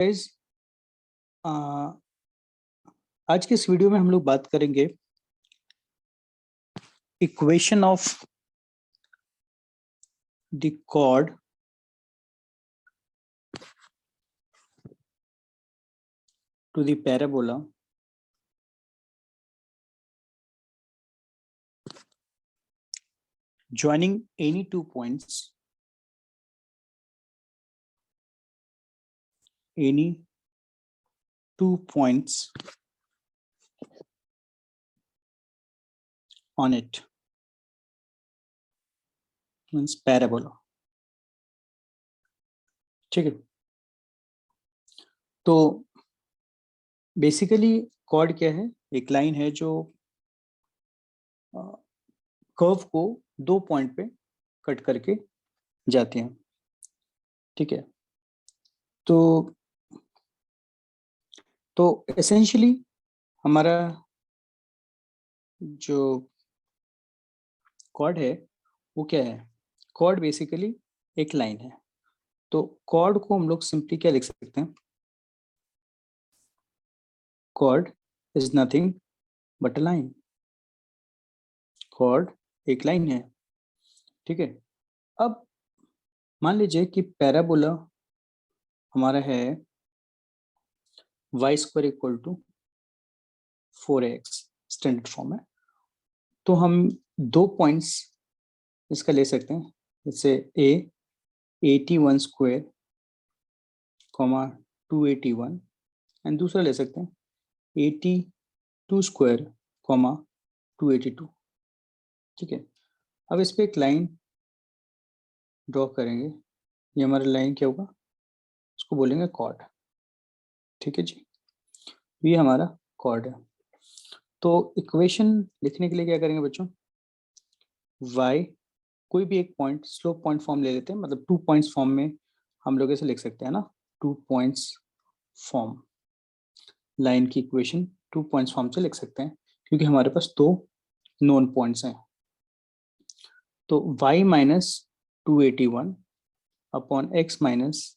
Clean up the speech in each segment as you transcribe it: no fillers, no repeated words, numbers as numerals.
Guys, आज के इस वीडियो में हम लोग बात करेंगे equation of the chord to the parabola joining any two points on it means parabola. ठीक है, तो बेसिकली कॉर्ड क्या है? एक लाइन है जो कर्व को दो पॉइंट पे कट करके जाती है। ठीक है, तो एसेंशियली हमारा जो कॉर्ड है वो क्या है? कॉर्ड बेसिकली एक लाइन है। तो कॉर्ड को हम लोग सिंपली क्या लिख सकते हैं? Chord is nothing but a line. Chord एक लाइन है। ठीक है, अब मान लीजिए कि पैराबोला हमारा है y square equal to 4x, standard form है। तो हम दो पॉइंट्स इसका ले सकते हैं, जैसे a 81 स्क्वायर कॉमा 281 एंड दूसरा ले सकते हैं 82 स्क्वायर कॉमा 282। ठीक है, अब इस पे एक लाइन ड्रॉ करेंगे। ये हमारा लाइन क्या होगा? उसको बोलेंगे कॉर्ड। ठीक है जी, ये हमारा कॉर्ड है। तो इक्वेशन लिखने के लिए क्या करेंगे बच्चों? y कोई भी एक पॉइंट स्लोप पॉइंट फॉर्म ले लेते हैं, मतलब 2 पॉइंट्स फॉर्म में हम लोग ऐसे लिख सकते हैं ना, 2 पॉइंट्स फॉर्म। लाइन की इक्वेशन 2 पॉइंट्स फॉर्म से लिख सकते हैं क्योंकि हमारे पास दो नोन पॉइंट्स हैं। तो y minus 281 upon x minus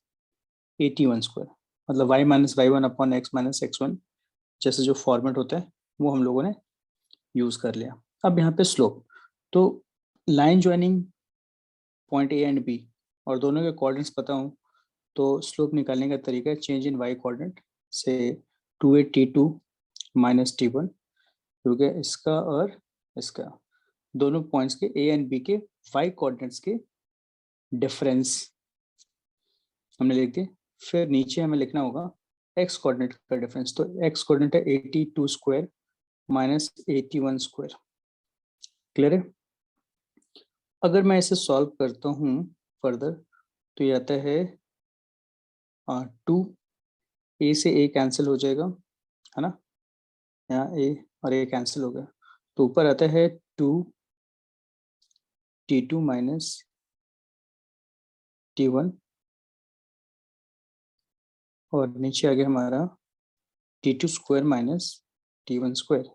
81 square, मतलब y minus y1 upon x minus x1 जैसे जो फॉर्मेट होता है वो हम लोगों ने यूज कर लिया। अब यहाँ पे स्लोप, तो line joining point A and B और दोनों के कोऑर्डिनेट्स पता हो तो स्लोप निकालने का तरीका है चेंज इन वाई कोऑर्डिनेट से 2a t2 माइनस t1, क्योंकि इसका और इसका दोनों पॉइंट्स के ए एंड बी के वाई कोऑर्डिनेट्स के डिफरेंस हमने लिख दिए। फिर नीचे हमें लिखना होगा एक्स कोऑर्डिनेट का डिफरेंस। तो एक्स कोऑर्डिनेट है 82 स्क्वायर माइनस 81 स्क्वायर। क्लियर है? अगर मैं इसे सॉल्व करता हूँ फर्दर तो ये आता है 2, ए से ए कैंसिल हो जाएगा, है ना, यहाँ ए और ए कैंसिल हो गया। तो ऊपर आता है 2t2 माइनस t1 और नीचे आ गया हमारा t2 square minus t1 square.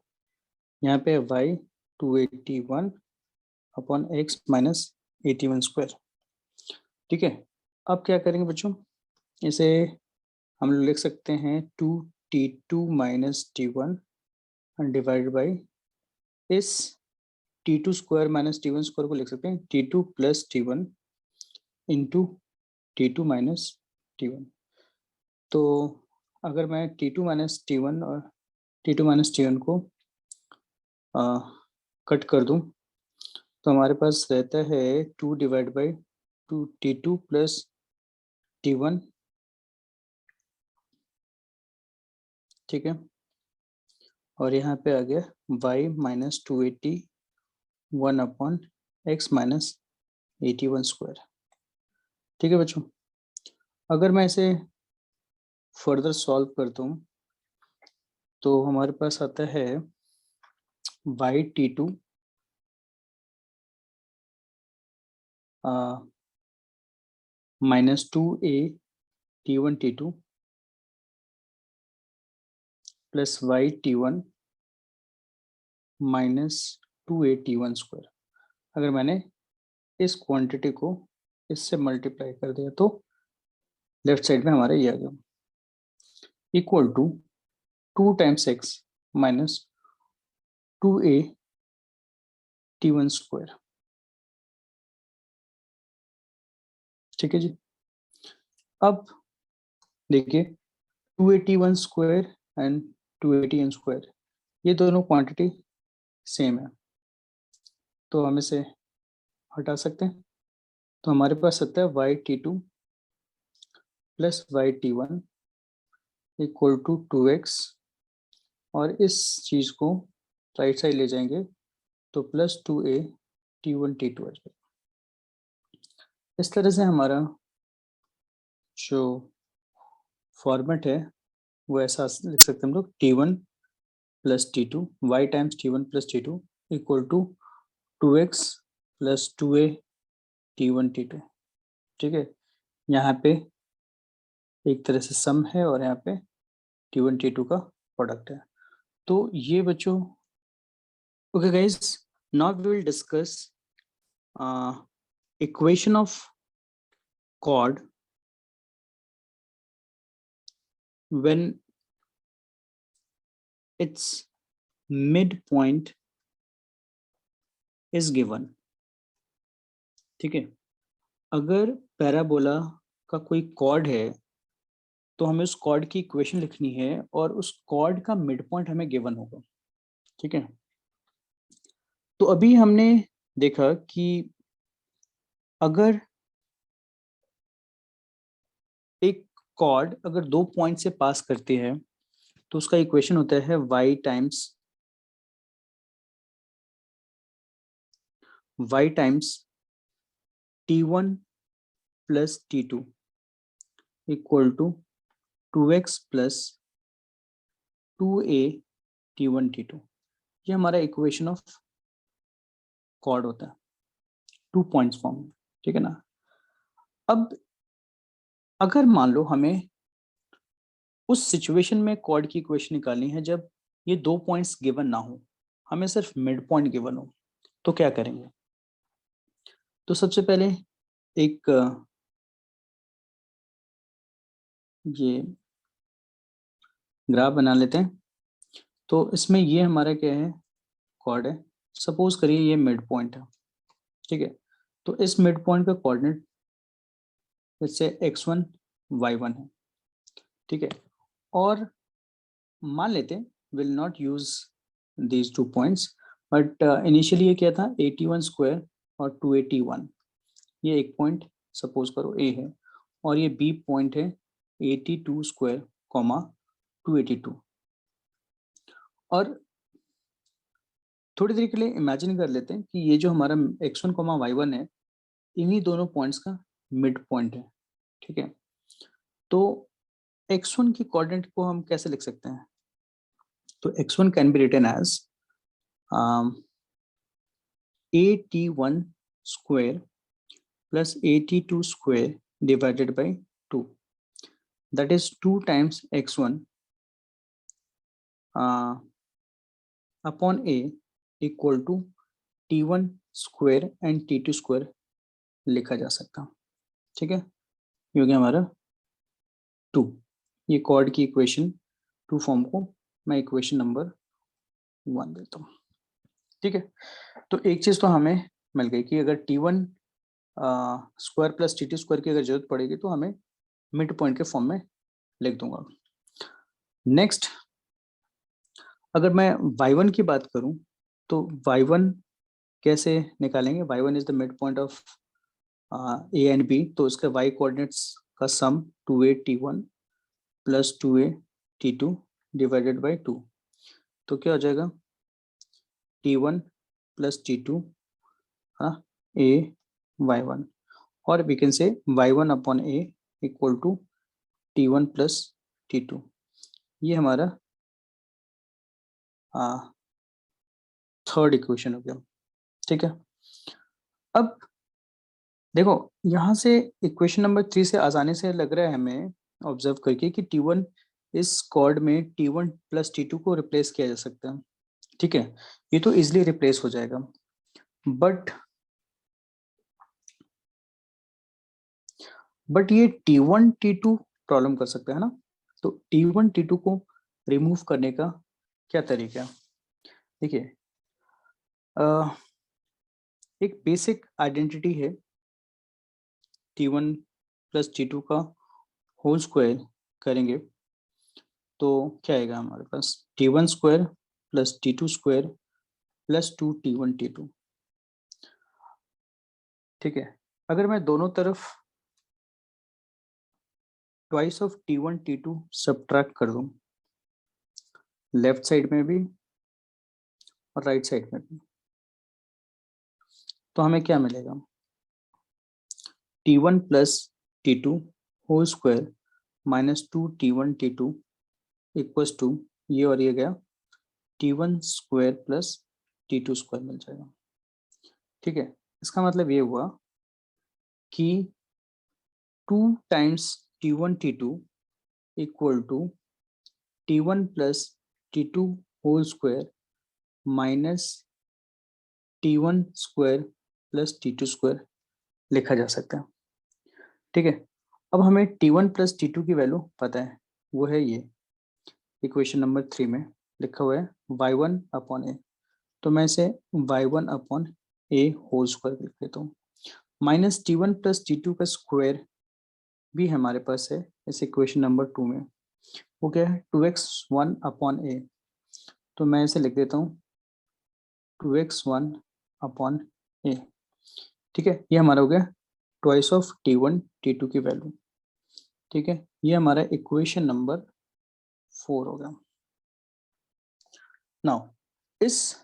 यहाँ पे y 281 upon x minus 81 square. ठीक है, अब क्या करेंगे बच्चों? इसे हम लोग लिख सकते हैं 2t2 minus t1 divided by इस t2 square minus t1 square को लिख सकते हैं t2 plus t1 into t2 minus t1। तो अगर मैं t2 माइनस t1 और t2 माइनस t1 को कट कर दूं तो हमारे पास रहता है 2 divide by 2t2 plus t1। ठीक है, और यहाँ पे आ गया y minus 281 upon x minus 81 square. ठीक है बच्चों, अगर मैं इसे फर्दर सॉल्व करता हूँ तो हमारे पास आता है y t2 minus 2a t1 t2 plus y t1 minus 2a t1 square. अगर मैंने इस क्वांटिटी को इससे मल्टीप्लाई कर दिया तो लेफ्ट साइड में हमारा ये आ गया। Equal to 2 times x minus 2a t1 square. ठीक है जी। अब देखिए 2a t1 square and 2a square, ये दोनों क्वांटिटी सेम है, तो हम इसे हटा सकते हैं। तो हमारे पास आता है y t2 plus y t1 equal to 2x, और इस चीज को राइट साइड ले जाएंगे तो प्लस 2a t1 t2 आ जाएगा। इस तरह से हमारा जो फॉर्मेट है वो ऐसा लिख सकते हैं हम लोग, t1 plus t2 y times t1 plus t2 equal to 2x plus 2a t1 t2। ठीक है, यहाँ पे एक तरह से सम है और यहाँ पे t1 t2 का प्रोडक्ट है। तो ये बच्चों, okay guys, now we will discuss equation of chord when its midpoint is given। ठीक है, अगर पैराबोला का कोई कॉर्ड है तो हमें उस कॉर्ड की इक्वेशन लिखनी है और उस कॉर्ड का मिड पॉइंट हमें गिवन होगा। ठीक है, तो अभी हमने देखा कि अगर एक कॉर्ड अगर 2 पॉइंट से पास करती है तो उसका इक्वेशन होता है y times t1 plus t2 equal to 2x plus 2a t1 t2। ये हमारा इक्वेशन ऑफ कॉर्ड होता है 2 पॉइंट्स फॉर्म में। ठीक है ना। अब अगर मान लो हमें उस सिचुएशन में कॉर्ड की इक्वेशन निकालनी है जब ये 2 पॉइंट्स गिवन ना हो, हमें सिर्फ मिड पॉइंट गिवन हो, तो क्या करेंगे? तो सबसे पहले एक ये ग्राफ बना लेते हैं। तो इसमें ये हमारा क्या है, कॉर्ड है। सपोज करिए ये मिड पॉइंट है। ठीक है, तो इस मिड पॉइंट का कोऑर्डिनेट जैसे x1 y1 है। ठीक है, और मान लेते हैं will not use these 2 points, but initially ये क्या था, 81 स्क्वायर और 281। ये एक पॉइंट सपोज करो ए है, और ये बी पॉइंट है 82 स्क्वायर कॉमा 282। और थोड़ी देर के लिए इमेजिन कर लेते हैं कि ये जो हमारा x1 कॉमा y1 है, इन्हीं दोनों पॉइंट्स का मिड पॉइंट है। ठीक है, तो x1 की कोऑर्डिनेट को हम कैसे लिख सकते हैं? तो x1 can be written as at1 square plus 82 square divided by 2, that is 2 times x1 upon a equal to t1 square and t2 square लिखा जा सकता। ठीक है, ये हो गया हमारा 2। ये कॉर्ड की इक्वेशन 2 फॉर्म को मैं इक्वेशन नंबर 1 देता हूँ। ठीक है, तो एक चीज तो हमें मिल गई कि अगर t1 square plus t2 square की अगर जरूरत पड़ेगी तो हमें मिड पॉइंट के फॉर्म में लिख दूंगा। नेक्स्ट, अगर मैं y1 की बात करूं तो y1 कैसे निकालेंगे? y1 is the mid point of a and b, तो इसका y कोऑर्डिनेट्स का सम 2a t1 plus 2a t2 divided by 2, तो क्या हो जाएगा t1 plus t2 a y1, और we can say y1 upon a equal to t1 plus t2। ये हमारा थर्ड इक्वेशन हो गया। ठीक है, अब देखो यहाँ से इक्वेशन नंबर 3 से आसानी से लग रहा है हमें ऑब्जर्व करके कि t1 इस कॉर्ड में t1 प्लस t2 को रिप्लेस किया जा सकता है। ठीक है, ये तो इजिली रिप्लेस हो जाएगा, बट ये t1 t2 प्रॉब्लम कर सकता है ना। तो T1 T2 को रिमूव करने का क्या तरीका है? देखिए, एक बेसिक आइडेंटिटी है T1 प्लस T2 का होल स्क्वायर करेंगे तो क्या आएगा हमारे पास? T1 square plus T2 square plus 2T1 T2। ठीक है, अगर मैं दोनों तरफ twice of T1 T2 subtract कर दूं, लेफ्ट साइड में भी और राइट साइड में भी, तो हमें क्या मिलेगा? T1 plus T2 whole square minus 2T1 T2 equals to ये और ये गया T1 square plus T2 square मिल जाएगा। ठीक है, इसका मतलब ये हुआ कि 2 times T1 T2 equal to T1 plus T2 whole square minus T1 square plus T2 square लिखा जा सकता है। ठीक है, अब हमें T1 प्लस T2 की वैल्यू पता है, वो है ये इक्वेशन नंबर 3 में लिखा हुआ है y1 अपॉन ए। तो मैं इसे y1 अपॉन ए होल स्क्वायर लिख देता हूँ। माइनस T1 प्लस T2 का स्क्वायर भी हमारे पास है इस इक्वेशन नंबर 2 में, वो क्या है 2x1 अपॉन ए। तो मैं इसे लिख देता हूँ 2x1 अपॉन ए। ठीक है, ये हमारा हो गया ट्वाइस ऑफ T1 T2 की वैल्यू। ठीक है, ये हमारा इक्वेशन नंबर 4 हो गया। नाउ इस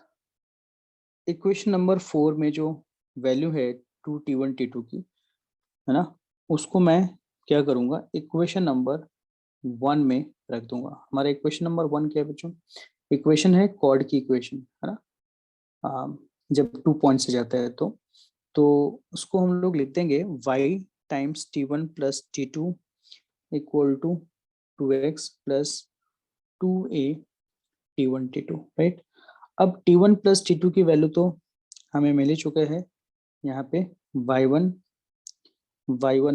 इक्वेशन नंबर 4 में जो वैल्यू है 2T1 T2 की, है ना, उसको मैं क्या करूंगा, इक्वेशन नंबर 1 में रख दूंगा। हमारा इक्वेशन नंबर 1 क्या है बच्चों? इक्वेशन है कॉर्ड की इक्वेशन, है ना। जब 2 पॉइंट से जाता है तो उसको हम लोग लिख देंगे y times T1 plus T2 equal to 2x plus 2a T1 T2, right. अब T1 प्लस T2 की वैल्यू तो हमें मिल ही चुका है यहाँ पे y1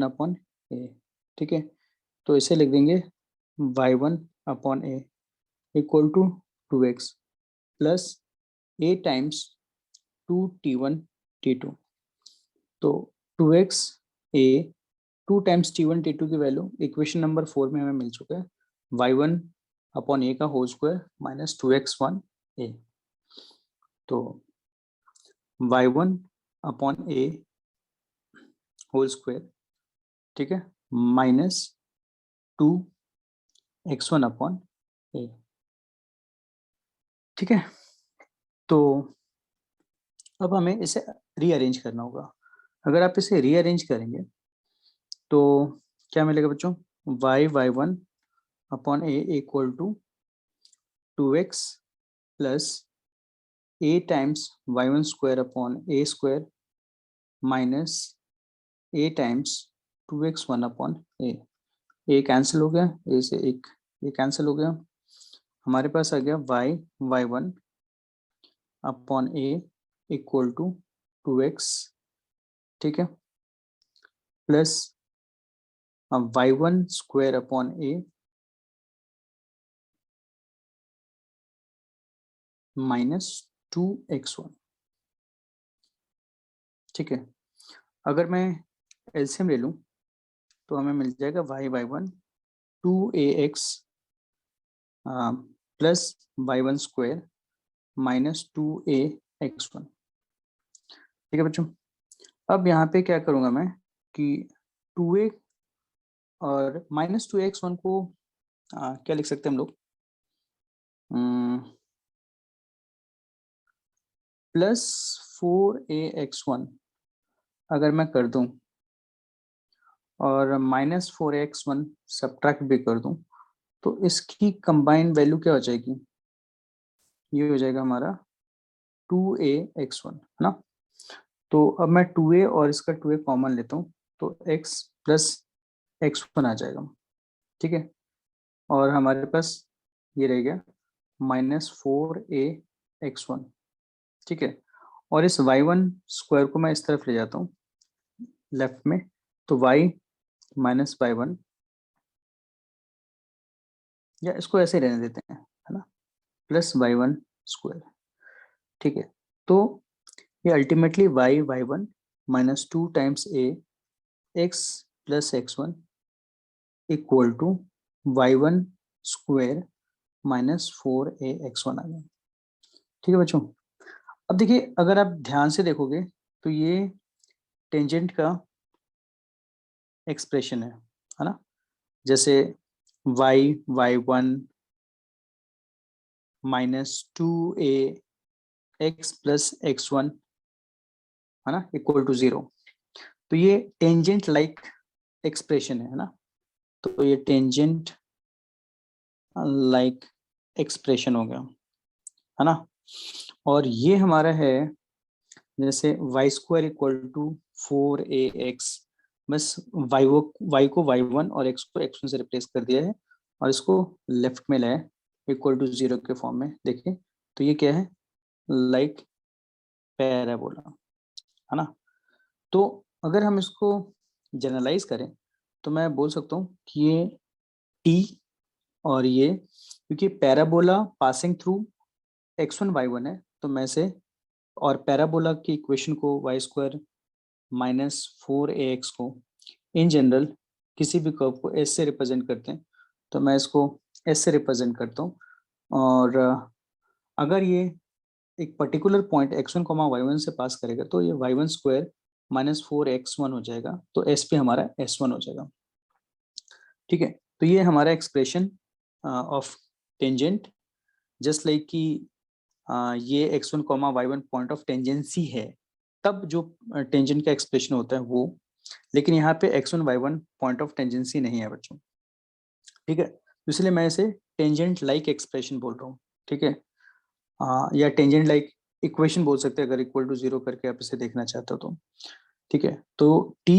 अपॉन ए। ठीक है, तो इसे लिख देंगे y1 upon a equal to 2x plus a times 2T1 T2। तो 2x a 2 times T1 T2 की वैल्यू इक्वेशन नंबर 4 में हमें मिल चुका है y1 अपॉन ए का whole square minus 2x1 a। तो y1 अपॉन ए होल स्क्वायर, ठीक है, माइनस 2x1 अपॉन ए। ठीक है, तो अब हमें इसे रीअरेंज करना होगा। अगर आप इसे रीअरेंज करेंगे तो क्या मिलेगा बच्चों? y1 upon a equal to 2x plus a times y1 square upon a square minus a times 2x1 upon a. A cancel हो गया, ए से एक ये कैंसिल हो गया। हमारे पास आ गया y1 upon a equal to 2x, ठीक है, प्लस y1 स्क्वायर अपॉन ए माइनस 2x1। ठीक है, अगर मैं एलसीएम ले लूं तो हमें मिल जाएगा y1 2ax plus y1 square minus 2ax1। ठीक है बच्चों, अब यहाँ पे क्या करूँगा मैं कि 2a और माइनस 2x1 को क्या लिख सकते हैं हम लोग? प्लस 4ax1 अगर मैं कर दूं और माइनस 4x1 सब्ट्रैक्ट भी कर दूं तो इसकी कंबाइंड वैल्यू क्या हो जाएगी? ये हो जाएगा हमारा 2ax1, है ना। तो अब मैं 2a और इसका 2a कॉमन लेता हूँ तो x प्लस x1 आ जाएगा। ठीक है, और हमारे पास ये रह गया माइनस 4ax1। ठीक है, और इस y1 स्क्वायर को मैं इस तरफ ले जाता हूँ लेफ्ट में, तो y माइनस y1 या इसको ऐसे रहने देते हैं, है ना, प्लस y1 स्क्वायर। ठीक है, तो ये ultimately y1 minus 2 times a x plus x1 equal to y1 square minus 4a x1 आ गया। ठीक है बच्चों, अब देखिए अगर आप ध्यान से देखोगे तो ये टेंजेंट का एक्सप्रेशन है ना, जैसे y1 minus 2a x plus x1, है ना, इक्वल टू 0। तो ये टेंजेंट लाइक एक्सप्रेशन है ना, तो ये टेंजेंट लाइक एक्सप्रेशन हो गया, है ना। और ये हमारा है जैसे Y square equal to 4ax, बस y को y1 और x को x1 से रिप्लेस कर दिया है और इसको लेफ्ट में लाए इक्वल टू 0 के फॉर्म में। देखिए तो ये क्या है, लाइक पैराबोला, है ना। तो अगर हम इसको जनरलाइज करें तो मैं बोल सकता हूँ कि ये t और ये, क्योंकि parabola passing through x1 y1 है, तो मैं से और पैराबोला की इक्वेशन को वाई स्क्वायर माइनस 4ax को इन जनरल किसी भी कर्व को s से रिप्रेजेंट करते हैं, तो मैं इसको s से रिप्रेजेंट करता हूँ। और अगर ये एक पर्टिकुलर पॉइंट x1 y1 से पास करेगा तो ये y1 स्क्वायर माइनस 4x1 हो जाएगा, तो s पे हमारा s1 हो जाएगा। ठीक है, तो ये हमारा expression of tangent, just like कि ये x1 y1 point of tangency है, तब जो टेंजेंट का एक्सप्रेशन होता है वो, लेकिन यहाँ पे x1 y1 point of tangency नहीं है बच्चों। ठीक है, तो इसलिए मैं इसे टेंजेंट लाइक एक्सप्रेशन बोल रहा हूँ। ठीक है, या टेंजेंट लाइक इक्वेशन बोल सकते हैं अगर इक्वल टू 0 करके आप इसे देखना चाहते हो तो। ठीक है, तो t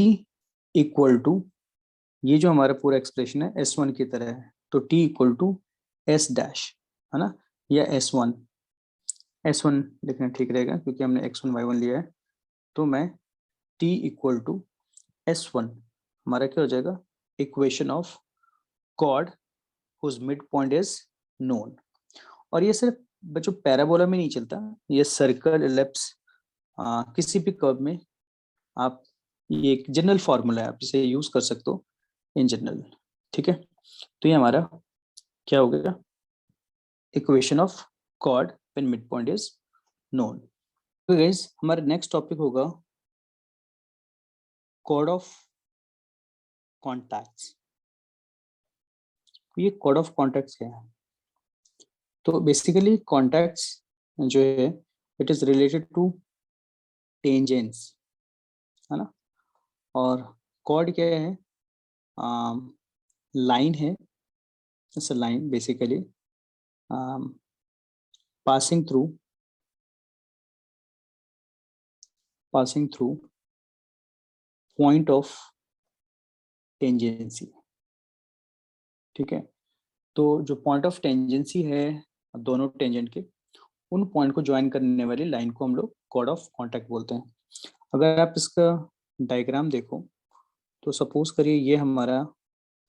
इक्वल टू, ये जो हमारा पूरा एक्सप्रेशन है S1 की तरह है, तो t equal to s dash, है ना, या S1 लिखना ठीक रहेगा क्योंकि हमने x1 y1 लिया है। तो मैं t इक्वल टू S1, हमारा क्या हो जाएगा, equation of chord whose mid point is known. और ये सिर्फ बच्चों पैराबोला में नहीं चलता, ये सर्कल, एलिप्स, किसी भी कर्व में आप, ये एक जनरल फॉर्मूला है, आप इसे यूज कर सकते हो इन जनरल। ठीक है, तो ये हमारा क्या हो गया, equation of chord when mid point is known. तो गाइस हमारा नेक्स्ट टॉपिक होगा कॉर्ड ऑफ कॉन्टैक्ट्स। ये कॉर्ड ऑफ कॉन्टैक्ट्स क्या है, तो बेसिकली कॉन्टैक्ट्स जो है it is related to tangents, है ना। और कॉर्ड क्या है, लाइन है, it's a line basically passing through point of tangency. ठीक है, तो जो पॉइंट ऑफ टेंजेंसी है दोनों टेंजेंट के, उन पॉइंट को ज्वाइन करने वाली लाइन को हम लोग कॉर्ड ऑफ कॉन्टैक्ट बोलते हैं। अगर आप इसका डायग्राम देखो तो सपोज करिए ये हमारा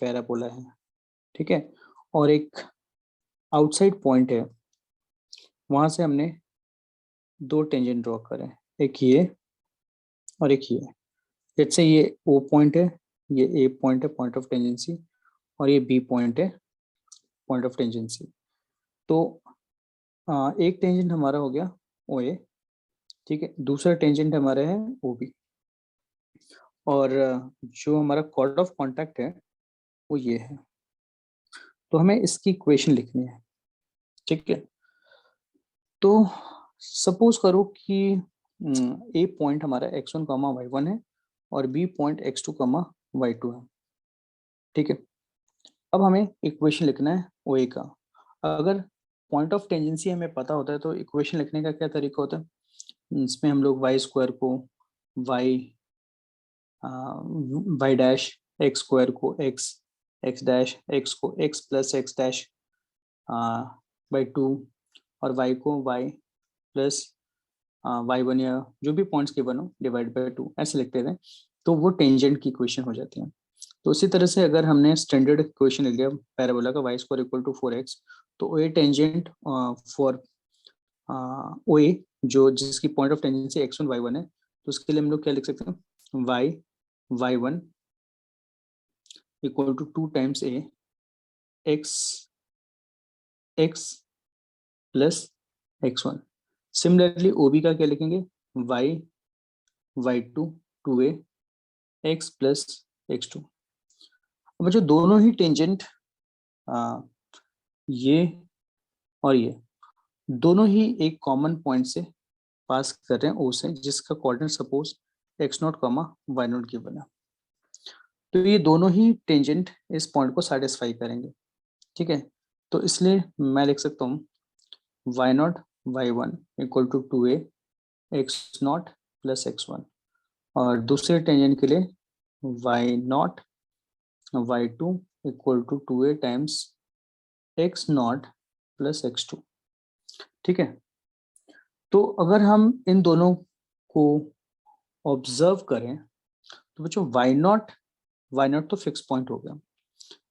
पैराबोला है, ठीक है, और एक आउटसाइड पॉइंट है, वहां से हमने दो टेंजेंट ड्रॉ करें, एक ये और एक ये। लेट्स से ये ओ पॉइंट है, ये ए पॉइंट है पॉइंट ऑफ टेंजेंसी, और ये बी पॉइंट है पॉइंट ऑफ टेंजेंसी। तो एक टेंजेंट हमारा हो गया ओ ए, ठीक है, दूसरा टेंजेंट हमारा है ओ बी, और जो हमारा कॉर्ड ऑफ कॉन्टैक्ट है वो ये है। तो हमें इसकी इक्वेशन लिखनी है। ठीक है, तो सपोज करो कि ए पॉइंट हमारा x1 y1 है और बी पॉइंट x2 y2 है। ठीक है, अब हमें इक्वेशन लिखना है ओ ए का। अगर पॉइंट ऑफ टेंजेंसी हमें पता होता है तो इक्वेशन लिखने का क्या तरीका होता है, इसमें हम लोग वाई स्क्वायर को y, y dash x square को एक्स, एक्स डैश एक्स को x plus x dash by 2, और वाई को वाई प्लस y1 या जो भी पॉइंट्स गिवन हो डिवाइड बाय 2 ऐसे लिखते थे, तो वो टेंजेंट की इक्वेशन हो जाती है। तो उसी तरह से अगर हमने स्टैंडर्ड इक्वेशन ले लिया पैराबोला का y square equal to 4x, तो ए टेंजेंट फॉर ओ ए जो जिसकी point of tangency x1 y1 है, तो उसके लिए हम लोग क्या लिख सकते हैं, y1 equal to 2 times a x plus x1। Similarly OB का क्या लिखेंगे, y2 2a x plus x2। अब जो दोनों ही टेंजेंट ये और ये दोनों ही एक कॉमन पॉइंट से पास कर रहे हैं O से, जिसका coordinate suppose x0, y0 given है। तो ये दोनों ही टेंजेंट इस पॉइंट को सेटिस्फाई करेंगे, ठीक है। तो इसलिए मैं लिख सकता हूँ y0 y1 equal to 2a x0 plus x1, और दूसरे टेंजेंट के लिए y0 y2 equal to 2a times x0 plus x2, ठीक है। तो अगर हम इन दोनों को ऑब्जर्व करें तो बच्चों y0 तो फिक्स पॉइंट हो गया,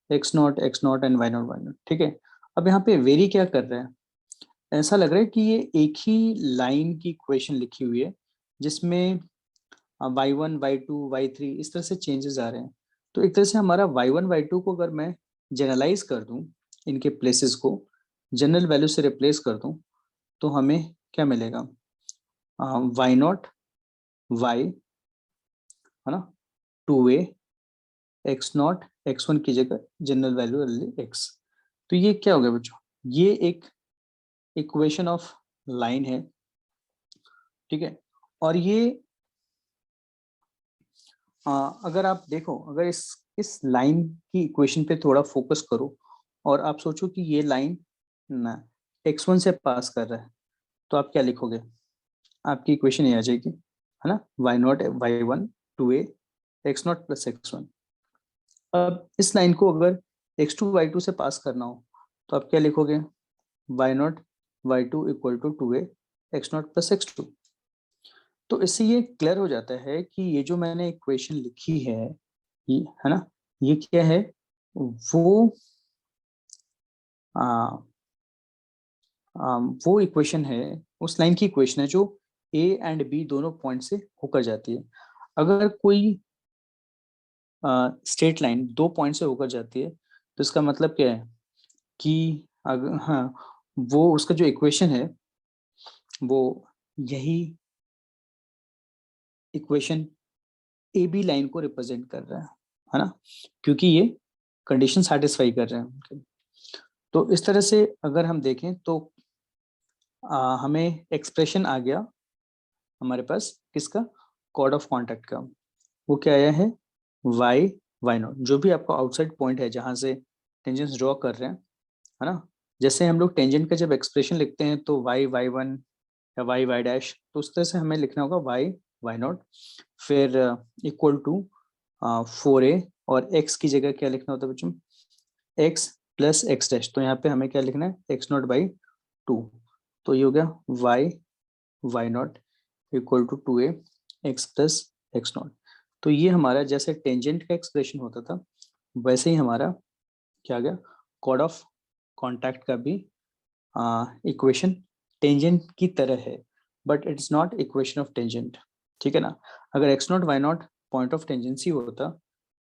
x0 एंड y0, ठीक है। अब यहाँ पे वेरी क्या कर रहे हैं, ऐसा लग रहा है कि ये एक ही लाइन की इक्वेशन लिखी हुई है जिसमें y1 y2 y3 इस तरह से चेंजेस आ रहे हैं। तो एक तरह से हमारा y1 y2 को अगर मैं जनरलाइज कर दूं, इनके प्लेसेस को जनरल वैल्यू से रिप्लेस कर दूं, तो हमें क्या मिलेगा, y0 y है ना, 2a x0 x1 की जगह जनरल वैल्यू x। तो ये क्या हो गया बच्चों, ये एक इक्वेशन ऑफ लाइन है, ठीक है। और ये अगर आप देखो, अगर इस लाइन की इक्वेशन पे थोड़ा फोकस करो और आप सोचो कि ये लाइन ना x1 से पास कर रहा है, तो आप क्या लिखोगे, आपकी इक्वेशन ये आ जाएगी, है ना, y0 y1 2a x0 plus x1। अब इस लाइन को अगर x2 y2 से पास करना हो, तो आप क्या लिखोगे, y0 y2 equal to 2a x0 plus x2। तो इससे ये क्लियर हो जाता है कि ये जो मैंने इक्वेशन लिखी है, ये है ना, ये क्या है, वो वो इक्वेशन है, उस लाइन की इक्वेशन है जो ए एंड बी दोनों पॉइंट से होकर जाती है। अगर कोई स्ट्रेट लाइन दो पॉइंट से होकर जाती है, तो इसका मतलब क्या है कि अगर हाँ, वो उसका जो इक्वेशन है वो यही इक्वेशन ए बी लाइन को रिप्रेजेंट कर रहा है ना, क्योंकि ये कंडीशन सेटिस्फाई कर रहे हैं। तो इस तरह से अगर हम देखें तो हमें एक्सप्रेशन आ गया हमारे पास किसका, कॉर्ड ऑफ कॉन्टैक्ट का। वो क्या आया है, y0, जो भी आपका आउटसाइड पॉइंट है जहां से टेंजेंट्स ड्रॉ कर रहे हैं, है ना। जैसे हम लोग टेंजेंट का जब एक्सप्रेशन लिखते हैं तो y1 या y डैश, तो उस तरह से हमें लिखना होगा y0 फिर इक्वल टू 4a, और x की जगह क्या लिखना होता है बच्चों, x प्लस x डैश। तो यहाँ पे हमें क्या लिखना है, x0 बाई 2। तो ये हो गया y0 equal to 2a x plus x0। तो ये हमारा जैसे टेंजेंट का एक्सप्रेशन होता था, वैसे ही हमारा क्या आ गया, कॉर्ड ऑफ कॉन्टैक्ट का भी इक्वेशन टेंजेंट की तरह है, but it's not equation of tangent, ठीक है ना। अगर x0 y0 point of tangency होता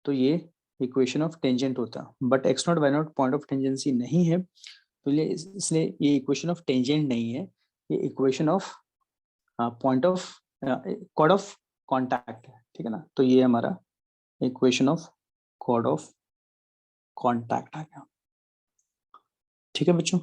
तो ये इक्वेशन ऑफ टेंजेंट होता, but x0 y0 point of tangency नहीं है, तो इसलिए ये इक्वेशन ऑफ टेंजेंट नहीं है, ये equation of point of chord of contact है, ठीक है ना। तो ये हमारा equation of chord of contact आ गया, ठीक है बच्चों।